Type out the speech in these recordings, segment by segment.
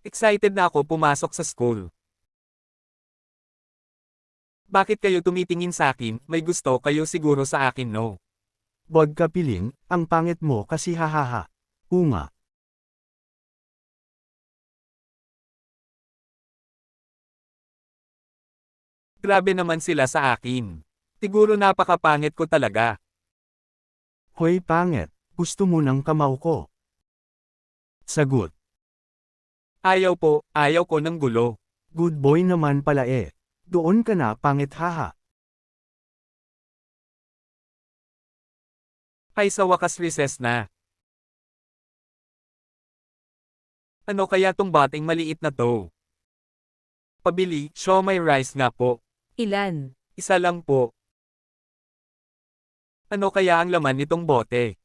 Excited na ako pumasok sa school. Bakit kayo tumitingin sa akin? May gusto kayo siguro sa akin, no? Wag ka piling, ang pangit mo kasi hahaha. Nga. Grabe naman sila sa akin. Siguro napakapangit ko talaga. Hoy pangit, gusto mo ng kamao ko? Sagot. Ayaw ko ng gulo. Good boy naman pala eh. Doon ka na pangit haha. Ay sa wakas recess na. Ano kaya tong bating maliit na to? Pabili, siomai rice nga po. Ilan? Isa lang po. Ano kaya ang laman nitong bote?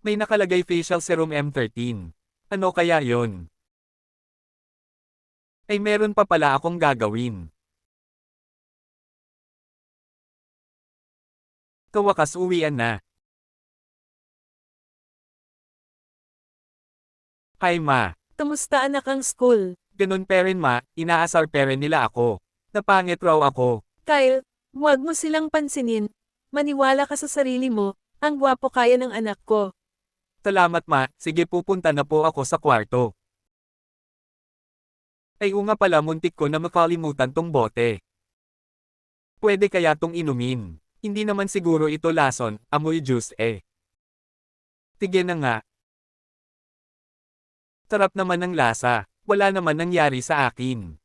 May nakalagay facial serum M13. Ano kaya yon? Ay meron pa pala akong gagawin. Kawakas uwian na. Hi ma. Kamusta anak ang school? Ganun pa rin ma, inaasar pa rin nila ako. Napangit raw ako. Kyle, huwag mo silang pansinin. Maniwala ka sa sarili mo, ang gwapo kaya ng anak ko. Salamat ma, sige pupunta na po ako sa kwarto. Ay nga pala muntik ko na makalimutan tong bote. Pwede kaya tong inumin. Hindi naman siguro ito lason, amoy juice eh. Sige na nga. Sarap naman ng lasa, wala naman nangyari sa akin.